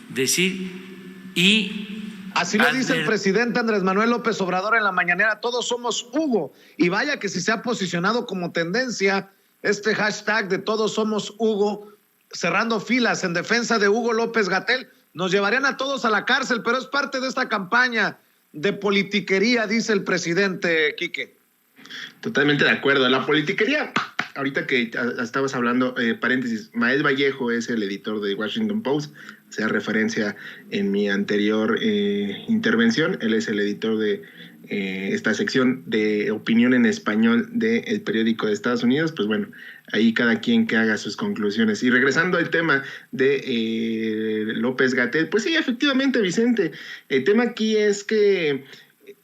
decir. Y así lo dice el presidente Andrés Manuel López Obrador en la mañanera, todos somos Hugo. Y vaya que si se ha posicionado como tendencia este hashtag de todos somos Hugo, cerrando filas en defensa de Hugo López-Gatell. Nos llevarían a todos a la cárcel, pero es parte de esta campaña de politiquería, dice el presidente, Quique. Totalmente de acuerdo. La politiquería ahorita que estabas hablando, paréntesis, Mael Vallejo es el editor de Washington Post, sea referencia en mi anterior intervención. Él es el editor de esta sección de opinión en español del periódico de Estados Unidos. Pues bueno, ahí cada quien que haga sus conclusiones. Y regresando al tema de López-Gatell, pues sí, efectivamente, Vicente, el tema aquí es que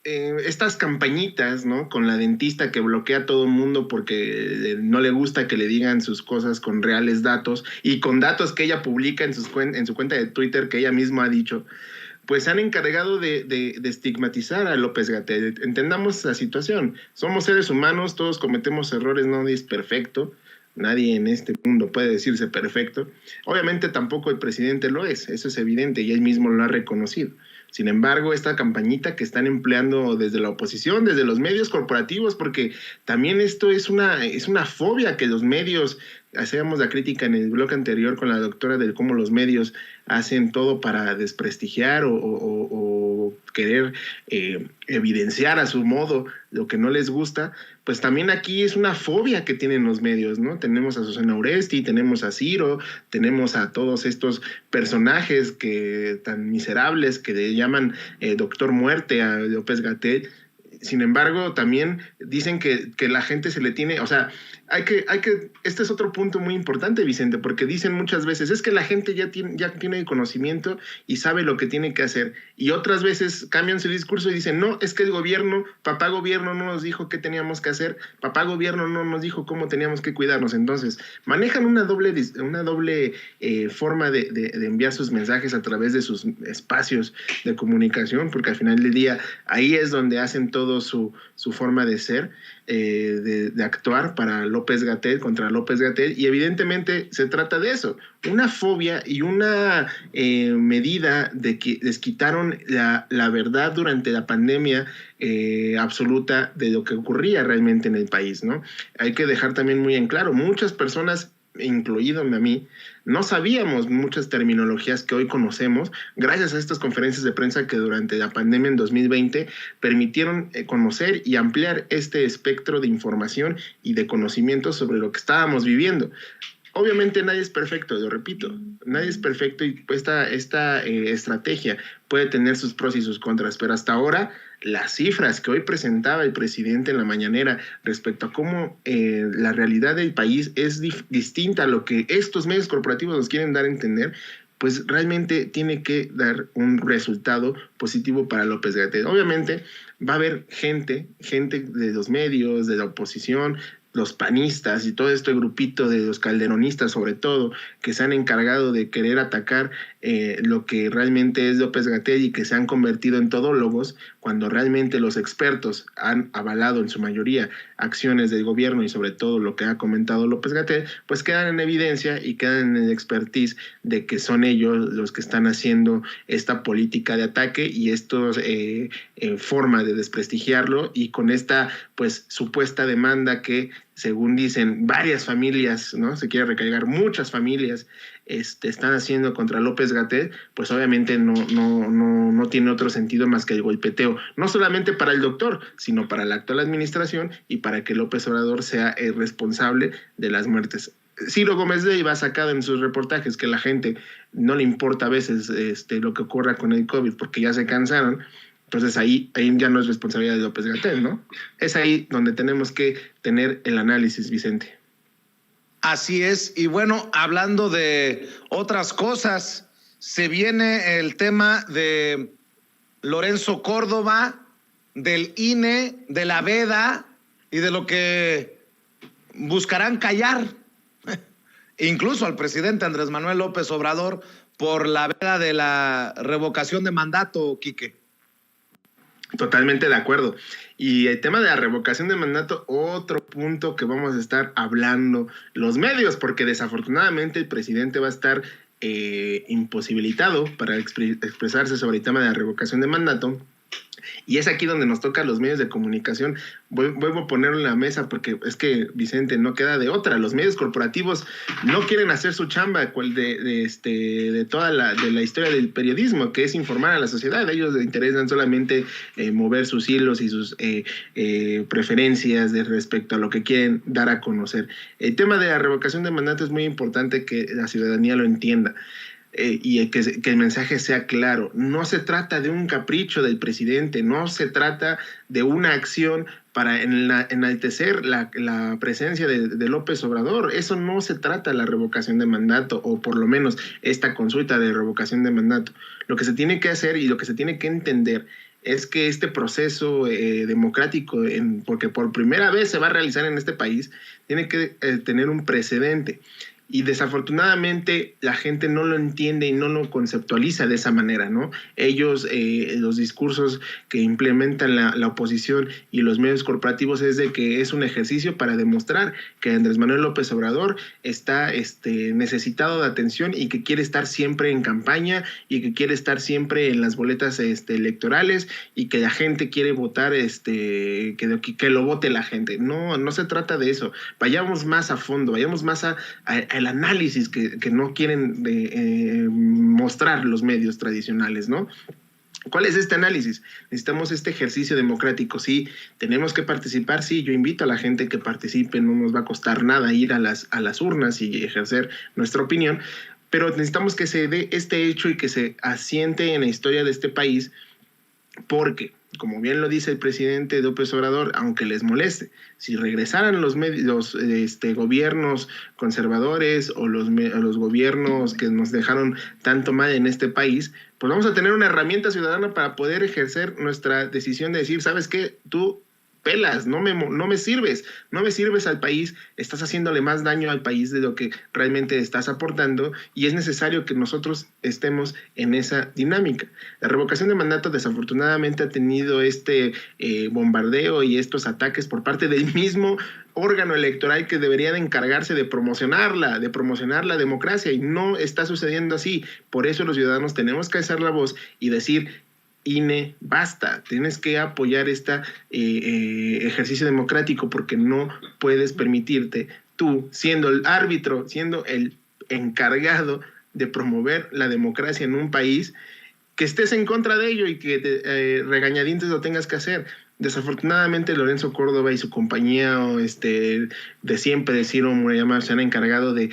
estas campañitas, ¿no? Con la dentista que bloquea a todo el mundo porque no le gusta que le digan sus cosas con reales datos y con datos que ella publica en su cuenta de Twitter, que ella misma ha dicho, pues se han encargado de estigmatizar a López-Gatell. Entendamos la situación. Somos seres humanos, todos cometemos errores, nadie es perfecto. Nadie en este mundo puede decirse perfecto. Obviamente tampoco el presidente lo es, eso es evidente y él mismo lo ha reconocido. Sin embargo, esta campañita que están empleando desde la oposición, desde los medios corporativos, porque también esto es una fobia que los medios, hacíamos la crítica en el bloque anterior con la doctora de cómo los medios hacen todo para desprestigiar o querer evidenciar a su modo lo que no les gusta, pues también aquí es una fobia que tienen los medios, ¿no? Tenemos a Susana Oresti, tenemos a Ciro, tenemos a todos estos personajes tan miserables que le llaman Doctor Muerte a López-Gatell. Sin embargo, también dicen que la gente se le tiene, o sea, este es otro punto muy importante, Vicente, porque dicen muchas veces, es que la gente ya tiene el conocimiento y sabe lo que tiene que hacer, y otras veces cambian su discurso y dicen, no, es que el gobierno, papá gobierno no nos dijo qué teníamos que hacer, papá gobierno no nos dijo cómo teníamos que cuidarnos. Entonces, manejan una doble forma de enviar sus mensajes a través de sus espacios de comunicación, porque al final del día, ahí es donde hacen todo su forma de ser, de actuar para López-Gatell, contra López-Gatell, y evidentemente se trata de eso, una fobia y una medida de que les quitaron la verdad durante la pandemia absoluta de lo que ocurría realmente en el país, ¿no? Hay que dejar también muy en claro, muchas personas, incluídome a mí, no sabíamos muchas terminologías que hoy conocemos gracias a estas conferencias de prensa que durante la pandemia en 2020 permitieron conocer y ampliar este espectro de información y de conocimiento sobre lo que estábamos viviendo. Obviamente nadie es perfecto, lo repito, nadie es perfecto y esta estrategia puede tener sus pros y sus contras, pero hasta ahora las cifras que hoy presentaba el presidente en la mañanera respecto a cómo la realidad del país es distinta a lo que estos medios corporativos nos quieren dar a entender, pues realmente tiene que dar un resultado positivo para López-Gatell. Obviamente va a haber gente de los medios, de la oposición, los panistas y todo este grupito de los calderonistas sobre todo, que se han encargado de querer atacar lo que realmente es López-Gatell y que se han convertido en todólogos, cuando realmente los expertos han avalado en su mayoría acciones del gobierno y sobre todo lo que ha comentado López-Gatell, pues quedan en evidencia y quedan en el expertise de que son ellos los que están haciendo esta política de ataque y estos forma de desprestigiarlo, y con esta pues supuesta demanda que según dicen varias familias, ¿no? Se quiere recargar muchas familias están haciendo contra López-Gatell, pues obviamente no tiene otro sentido más que el golpeteo, no solamente para el doctor, sino para la actual administración y para que López Obrador sea el responsable de las muertes. Ciro Gómez Leiva ha sacado en sus reportajes que la gente no le importa a veces lo que ocurra con el COVID porque ya se cansaron. Entonces ahí ya no es responsabilidad de López-Gatell, ¿no? Es ahí donde tenemos que tener el análisis, Vicente. Así es, y bueno, hablando de otras cosas, se viene el tema de Lorenzo Córdoba, del INE, de la veda y de lo que buscarán callar, incluso al presidente Andrés Manuel López Obrador, por la veda de la revocación de mandato, Quique. Totalmente de acuerdo. Y el tema de la revocación de mandato, otro punto que vamos a estar hablando los medios, porque desafortunadamente el presidente va a estar imposibilitado para expresarse sobre el tema de la revocación de mandato, Y es aquí donde nos toca a los medios de comunicación. Vuelvo a ponerlo en la mesa porque es que, Vicente, no queda de otra. Los medios corporativos no quieren hacer su chamba de toda la historia del periodismo, que es informar a la sociedad. A ellos les interesan solamente mover sus hilos y sus preferencias respecto a lo que quieren dar a conocer. El tema de la revocación de mandato es muy importante que la ciudadanía lo entienda. Y que el mensaje sea claro. No se trata de un capricho del presidente, no se trata de una acción para enaltecer la presencia de López Obrador. Eso no se trata la revocación de mandato, o por lo menos esta consulta de revocación de mandato. Lo que se tiene que hacer y lo que se tiene que entender es que este proceso democrático, porque por primera vez se va a realizar en este país, tiene que tener un precedente. Y desafortunadamente la gente no lo entiende y no lo conceptualiza de esa manera, ¿no? Ellos, los discursos que implementan la oposición y los medios corporativos es de que es un ejercicio para demostrar que Andrés Manuel López Obrador está necesitado de atención y que quiere estar siempre en campaña y que quiere estar siempre en las boletas electorales y que la gente quiere votar, que lo vote la gente. No se trata de eso. Vayamos más a fondo, vayamos más el análisis que no quieren mostrar los medios tradicionales, ¿no? ¿Cuál es este análisis? Necesitamos este ejercicio democrático, sí, tenemos que participar, sí, yo invito a la gente que participe, no nos va a costar nada ir a las urnas y ejercer nuestra opinión, pero necesitamos que se dé este hecho y que se asiente en la historia de este país, porque, como bien lo dice el presidente López Obrador, aunque les moleste, si regresaran los gobiernos conservadores o los gobiernos que nos dejaron tanto mal en este país, pues vamos a tener una herramienta ciudadana para poder ejercer nuestra decisión de decir, ¿sabes qué? Tú pelas, no me sirves al país, estás haciéndole más daño al país de lo que realmente estás aportando, y es necesario que nosotros estemos en esa dinámica. La revocación de mandato desafortunadamente ha tenido bombardeo y estos ataques por parte del mismo órgano electoral que debería de encargarse de promocionar la democracia, y no está sucediendo así. Por eso los ciudadanos tenemos que alzar la voz y decir: INE, basta, tienes que apoyar este ejercicio democrático, porque no puedes permitirte tú, siendo el árbitro, siendo el encargado de promover la democracia en un país, que estés en contra de ello y que regañadientes lo tengas que hacer. Desafortunadamente Lorenzo Córdoba y su compañía de siempre de Ciro Murayama se han encargado de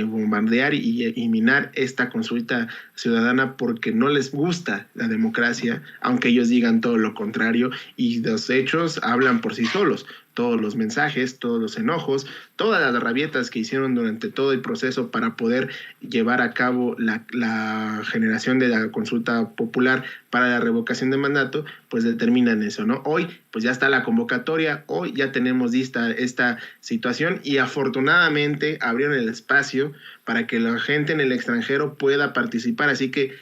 bombardear y minar esta consulta ciudadana porque no les gusta la democracia, aunque ellos digan todo lo contrario, y los hechos hablan por sí solos. Todos los mensajes, todos los enojos, todas las rabietas que hicieron durante todo el proceso para poder llevar a cabo la generación de la consulta popular para la revocación de mandato, pues determinan eso, ¿no? Hoy, pues ya está la convocatoria, hoy ya tenemos lista esta situación, y afortunadamente abrieron el espacio para que la gente en el extranjero pueda participar, así que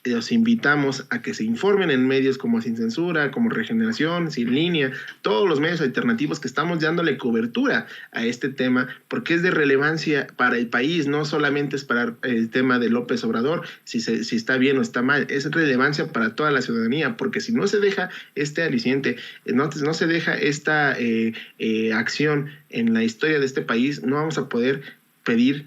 los invitamos a que se informen en medios como Sin Censura, como Regeneración, Sin Línea, todos los medios alternativos que estamos dándole cobertura a este tema, porque es de relevancia para el país, no solamente es para el tema de López Obrador, si está bien o está mal, es relevancia para toda la ciudadanía, porque si no se deja este aliciente, no se deja esta acción en la historia de este país, no vamos a poder pedir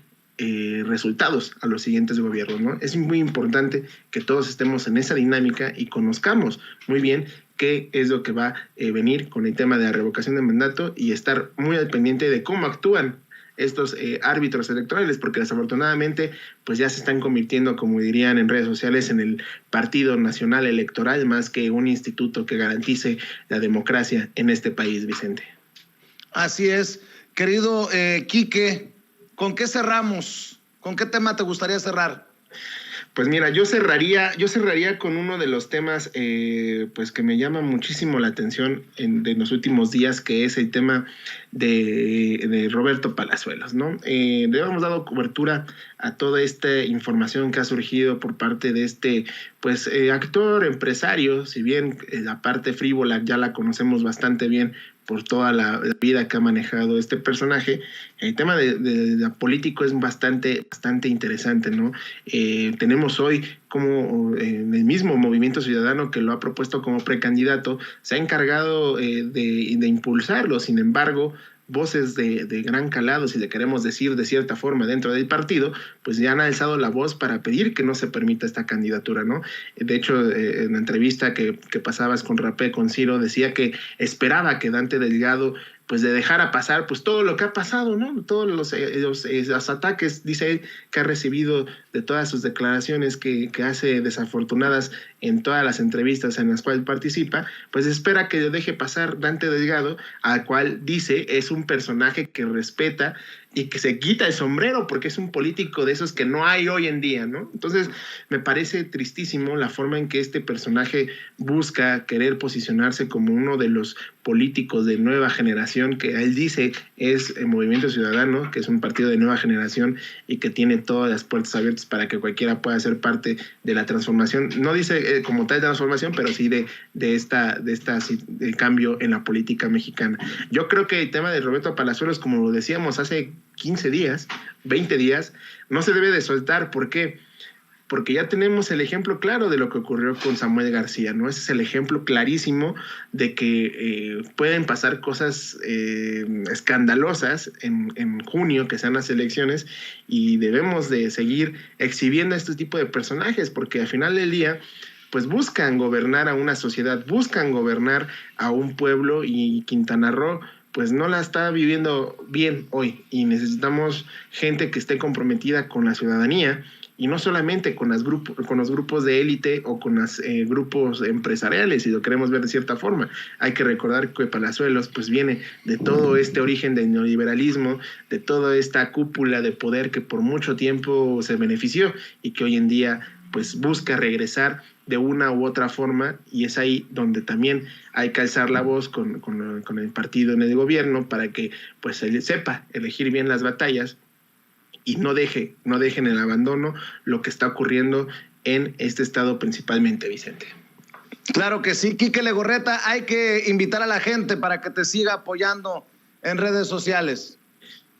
resultados a los siguientes gobiernos, ¿no? Es muy importante que todos estemos en esa dinámica y conozcamos muy bien qué es lo que va a venir con el tema de la revocación de mandato, y estar muy al pendiente de cómo actúan estos árbitros electorales, porque desafortunadamente pues ya se están convirtiendo, como dirían en redes sociales, en el Partido Nacional Electoral, más que un instituto que garantice la democracia en este país, Vicente. Así es, querido Quique. ¿Con qué cerramos? ¿Con qué tema te gustaría cerrar? Pues mira, yo cerraría con uno de los temas pues que me llama muchísimo la atención de los últimos días, que es el tema de Roberto Palazuelos, ¿no? Hemos dado cobertura a toda esta información que ha surgido por parte de actor, empresario, si bien la parte frívola ya la conocemos bastante bien por toda la vida que ha manejado este personaje. El tema de político es bastante interesante, ¿no? Tenemos hoy como el mismo Movimiento Ciudadano, que lo ha propuesto como precandidato, se ha encargado de impulsarlo. Sin embargo, voces de gran calado, si le queremos decir de cierta forma, dentro del partido, pues ya han alzado la voz para pedir que no se permita esta candidatura, ¿no? De hecho, en la entrevista que pasabas con Rapé, con Ciro, decía que esperaba que Dante Delgado pues de dejar a pasar pues todo lo que ha pasado, ¿no? Todos los ataques, dice él, que ha recibido de todas sus declaraciones que hace desafortunadas en todas las entrevistas en las cuales participa, pues espera que deje pasar Dante Delgado, al cual dice es un personaje que respeta y que se quita el sombrero porque es un político de esos que no hay hoy en día, ¿no? Entonces me parece tristísimo la forma en que este personaje busca querer posicionarse como uno de los políticos de nueva generación, que él dice es el Movimiento Ciudadano, que es un partido de nueva generación y que tiene todas las puertas abiertas para que cualquiera pueda ser parte de la transformación. No dice como tal transformación, pero sí de cambio en la política mexicana. Yo creo que el tema de Roberto Palazuelos, como lo decíamos hace 15 días, 20 días, no se debe de soltar. ¿Por qué? Porque ya tenemos el ejemplo claro de lo que ocurrió con Samuel García, ¿no? Ese es el ejemplo clarísimo de que pueden pasar cosas escandalosas en junio, que sean las elecciones, y debemos de seguir exhibiendo este tipo de personajes, porque al final del día pues buscan gobernar a una sociedad, buscan gobernar a un pueblo, y Quintana Roo pues no la está viviendo bien hoy, y necesitamos gente que esté comprometida con la ciudadanía, y no solamente con los grupos de élite o con los grupos empresariales, si lo queremos ver de cierta forma. Hay que recordar que Palazuelos pues viene de todo este origen del neoliberalismo, de toda esta cúpula de poder que por mucho tiempo se benefició y que hoy en día pues busca regresar de una u otra forma, y es ahí donde también hay que alzar la voz con el partido en el gobierno para que pues él sepa elegir bien las batallas y no deje en el abandono lo que está ocurriendo en este estado principalmente, Vicente. Claro que sí, Quique Legorreta, hay que invitar a la gente para que te siga apoyando en redes sociales.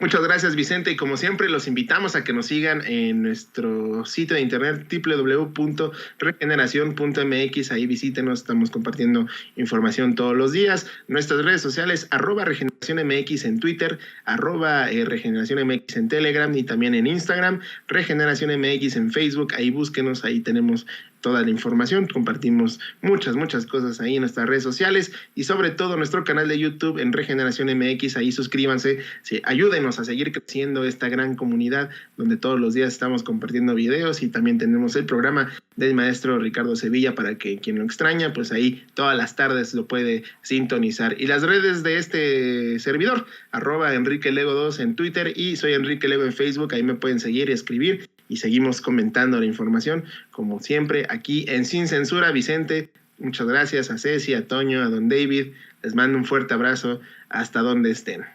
Muchas gracias, Vicente, y como siempre los invitamos a que nos sigan en nuestro sitio de internet www.regeneracion.mx. Ahí visítenos, estamos compartiendo información todos los días. Nuestras redes sociales, @RegeneracionMX en Twitter, @RegeneracionMX en Telegram y también en Instagram, RegeneracionMX en Facebook. Ahí búsquenos, ahí tenemos toda la información, compartimos muchas cosas ahí en nuestras redes sociales, y sobre todo nuestro canal de YouTube en Regeneración MX. Ahí suscríbanse, sí, ayúdenos a seguir creciendo esta gran comunidad donde todos los días estamos compartiendo videos, y también tenemos el programa del maestro Ricardo Sevilla para que quien lo extraña, pues ahí todas las tardes lo puede sintonizar. Y las redes de este servidor, @EnriqueLego2 en Twitter y soy Enrique Lego en Facebook. Ahí me pueden seguir y escribir, y seguimos comentando la información, como siempre, aquí en Sin Censura. Vicente, muchas gracias a Ceci, a Toño, a don David. Les mando un fuerte abrazo hasta donde estén.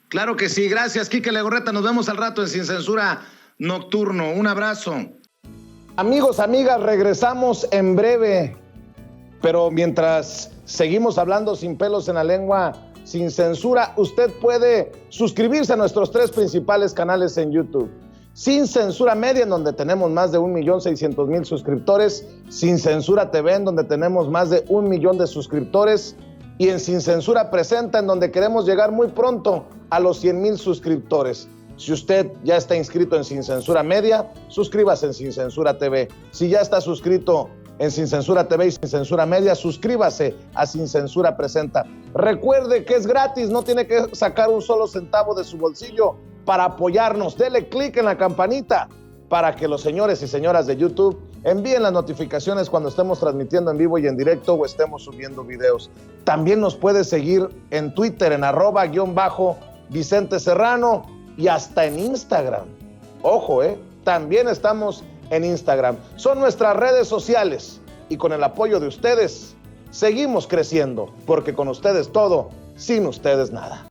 Claro que sí, gracias, Quique Legorreta. Nos vemos al rato en Sin Censura Nocturno. Un abrazo. Amigos, amigas, regresamos en breve, pero mientras seguimos hablando sin pelos en la lengua, sin censura, usted puede suscribirse a nuestros 3 principales canales en YouTube. Sin Censura Media, en donde tenemos más de 1,600,000 suscriptores, Sin Censura TV, en donde tenemos más de 1 millón de suscriptores, y en Sin Censura Presenta, en donde queremos llegar muy pronto a los 100,000 suscriptores. Si usted ya está inscrito en Sin Censura Media, suscríbase en Sin Censura TV. Si ya está suscrito en Sin Censura TV y Sin Censura Media, suscríbase a Sin Censura Presenta. Recuerde que es gratis, no tiene que sacar un solo centavo de su bolsillo para apoyarnos. Dele clic en la campanita para que los señores y señoras de YouTube envíen las notificaciones cuando estemos transmitiendo en vivo y en directo o estemos subiendo videos. También nos puede seguir en Twitter en @Vicente Serrano y hasta en Instagram. Ojo, también estamos en Instagram. Son nuestras redes sociales, y con el apoyo de ustedes seguimos creciendo, porque con ustedes todo, sin ustedes nada.